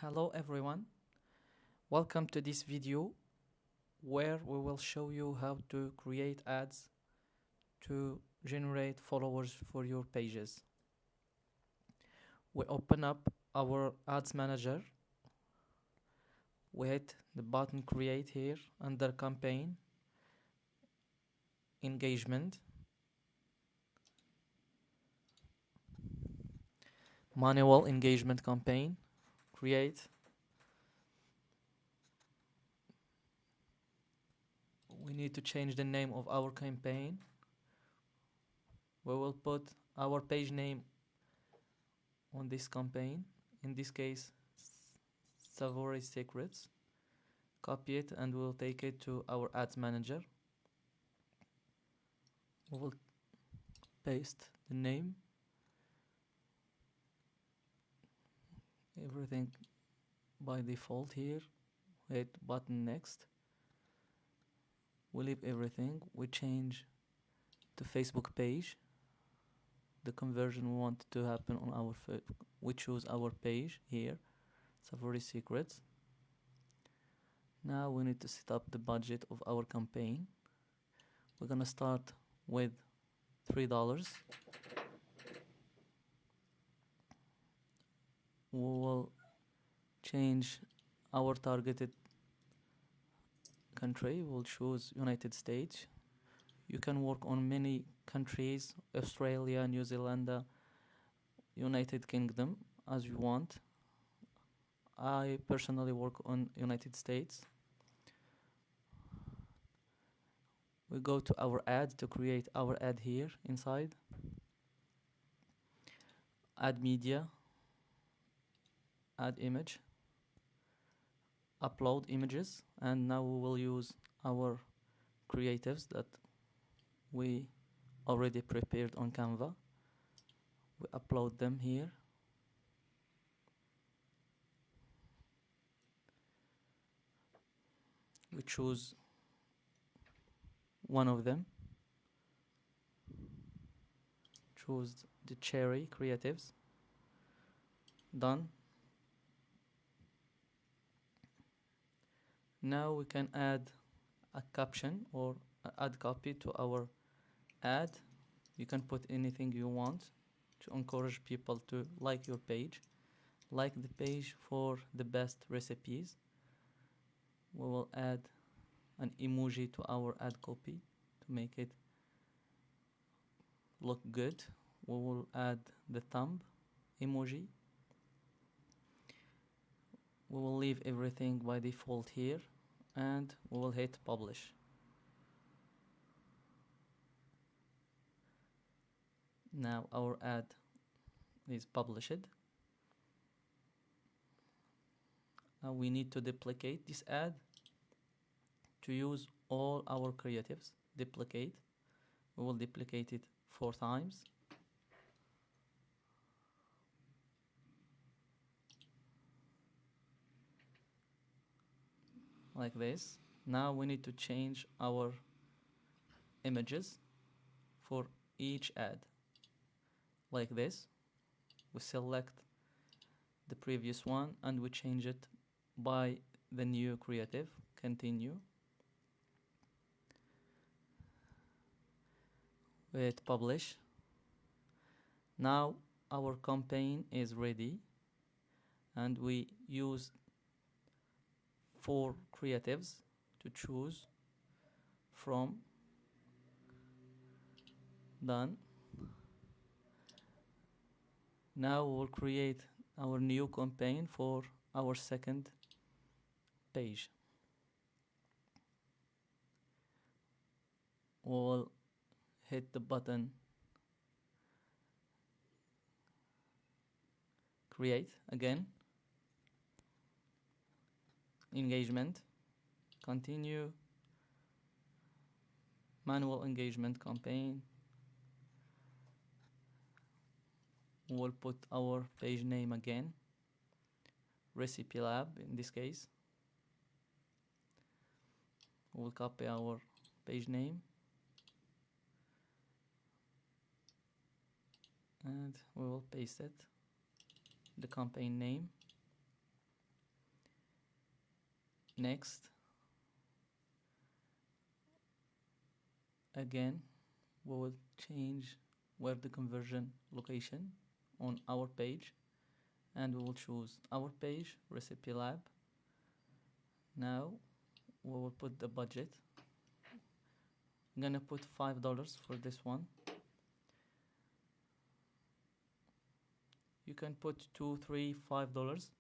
Hello everyone, welcome to this video where we will show you how to create ads to generate followers for your pages. We open up our ads manager, we hit the button create here under campaign, engagement, manual engagement campaign, create. We need to change the name of our campaign. We will put our page name on this campaign, in this case Savory Secrets. Copy it and we'll take it to our ads manager. We will paste the name, everything by default here. Hit button next. We leave everything. We change to Facebook page. The conversion we want to happen on our we choose our page here, Savory Secrets. Now we need to set up the budget of our campaign. We're gonna start with $3. We will change our targeted country. We'll choose United States. You can work on many countries, Australia, New Zealand, United Kingdom, as you want. I personally work on United States. We go to our ad to create our ad here inside. Add media, add image, upload images, and now we will use our creatives that we already prepared on Canva. We upload them here. We choose one of them. Choose the cherry creatives. Done. Now we can add a caption or add copy to our ad. You can put anything you want to encourage people to like your page. Like the page for the best recipes. We will add an emoji to our ad copy to make it look good. We will add the thumb emoji. We will leave everything by default here and we will hit publish. Now our ad is published. Now we need to duplicate this ad to use all our creatives. Duplicate. We will duplicate it 4 times. Like this. Now we need to change our images for each ad. Like this. We select the previous one and we change it by the new creative. Continue. We hit publish. Now our campaign is ready and we use 4 creatives to choose from. Done. Now we'll create our new campaign for our second page. We'll hit the button create again. Engagement, continue, manual engagement campaign. We'll put our page name again, Recipe Lab in this case. We'll copy our page name and we will paste it, the campaign name. Next, again, we will change where the conversion location on our page, and we will choose our page, Recipe Lab. Now we will put the budget. I'm gonna put $5 for this one. You can put $2, $3, $5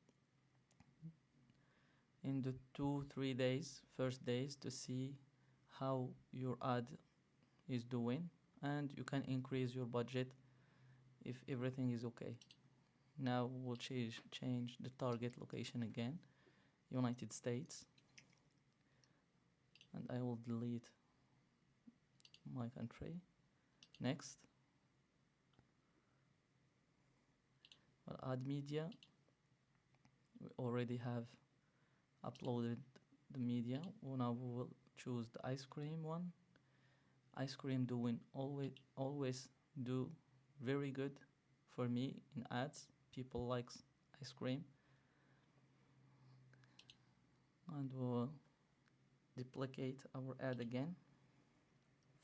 in the 2-3 days, first days, to see how your ad is doing, and you can increase your budget if everything is okay. Now we'll change the target location again, United States, and I will delete my country. Next, well, add media. We already have uploaded the media. Well, now we will choose the ice cream one. Ice cream doing always do very good for me in ads. People likes ice cream, and we'll duplicate our ad again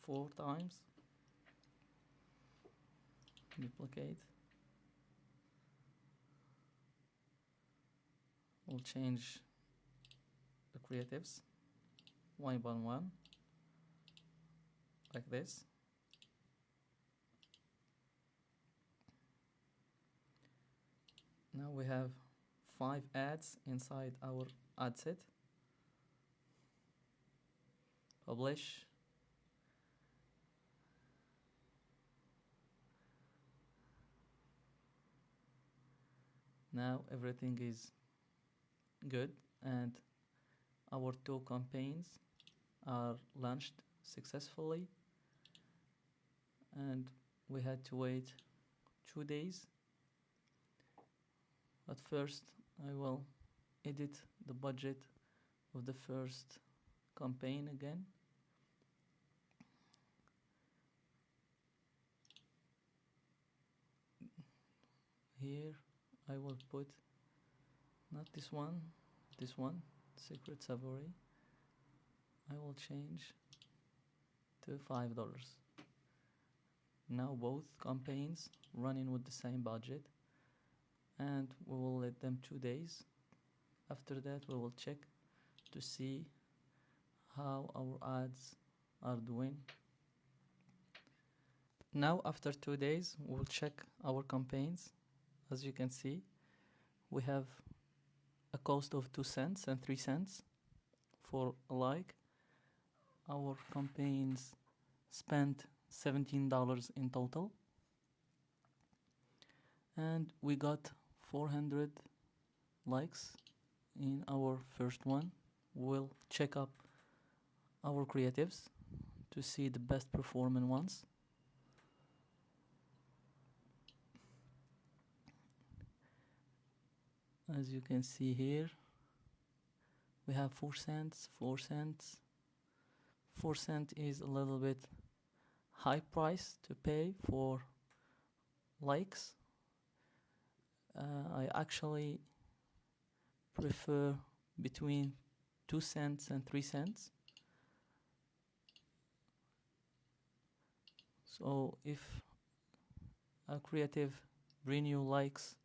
4 times. Duplicate. We'll change the creatives one by one, like this. Now we have 5 ads inside our ad set. Publish. Now everything is good, and our 2 campaigns are launched successfully, and we had to wait 2 days. But first I will edit the budget of the first campaign again. Here I will put not this one, Secret Savory. I will change to $5. Now both campaigns running with the same budget, and we will let them 2 days. After that we will check to see how our ads are doing. Now after 2 days we'll check our campaigns. As you can see, we have a cost of 2 cents and 3 cents for a like. Our campaigns spent $17 in total, and we got 400 likes in our first one. We'll check up our creatives to see the best performing ones. As you can see here, we have 4 cents, 4 cents. 4 cents is a little bit high price to pay for likes. I actually prefer between 2 cents and 3 cents. So if a creative bring you likes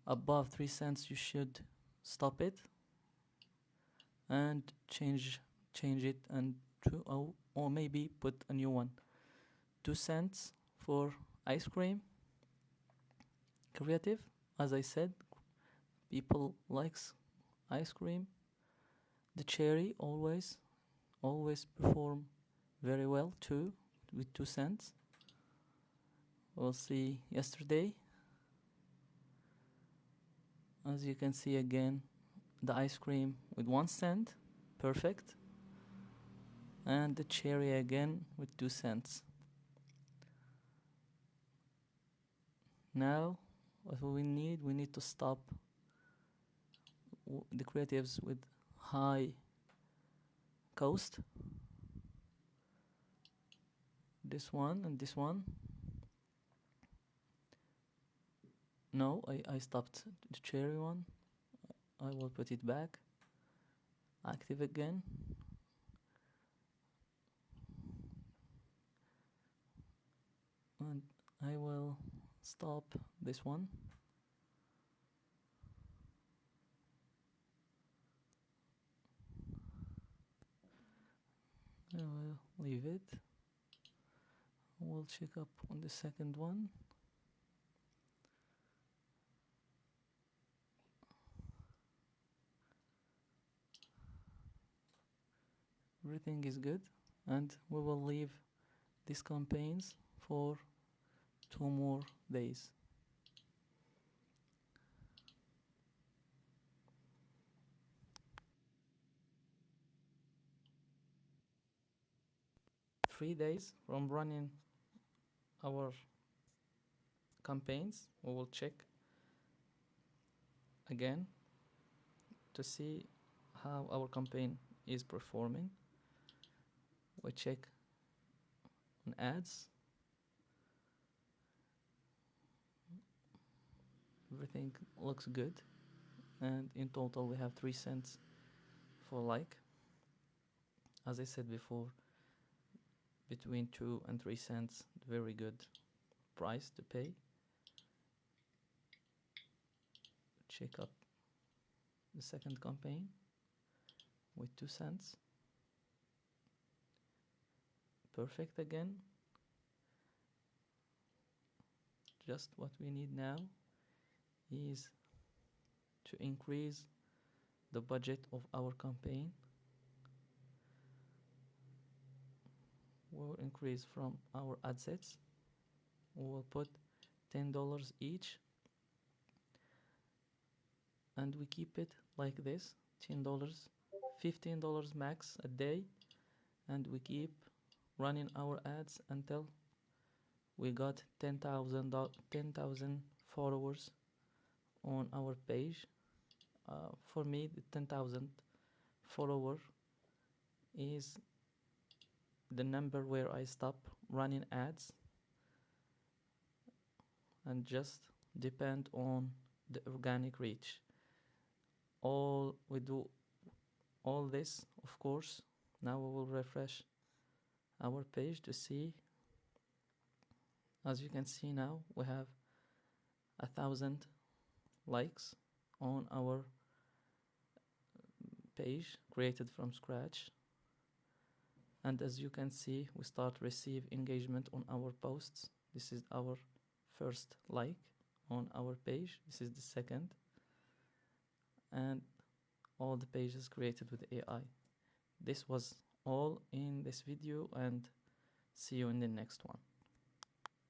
above 3 cents, you should stop it and change it and to or maybe put a new one. 2 cents for ice cream creative. As I said, people likes ice cream. The cherry always perform very well too with 2 cents. We'll see yesterday. As you can see again, the ice cream with 1 cent, perfect. And the cherry again with 2 cents. Now what we need to stop the creatives with high cost. This one and this one. No, I stopped the cherry one. I will put it back. active again. And I will stop this one. I will leave it. We'll check up on the second one. Everything is good, and we will leave these campaigns for 2 more days. Three days from running our campaigns, we will check again to see how our campaign is performing. We check on ads. Everything looks good, and in total we have 3 cents for like. As I said before, between 2 and 3 cents, very good price to pay. Check up the second campaign with 2 cents. Perfect again. Just what we need now is to increase the budget of our campaign. We'll increase from our ad sets. We will put $10 each, and we keep it like this, $10, $15 max a day, and we keep running our ads until we got 10,000 followers on our page. For me, the 10,000 follower is the number where I stop running ads and just depend on the organic reach. We do all this, of course. Now we will refresh our page to see. As you can see now, we have 1,000 likes on our page created from scratch. And as you can see, we start receive engagement on our posts. This is our first like on our page. This is the second. And all the pages created with AI. This was all in this video, and see you in the next one.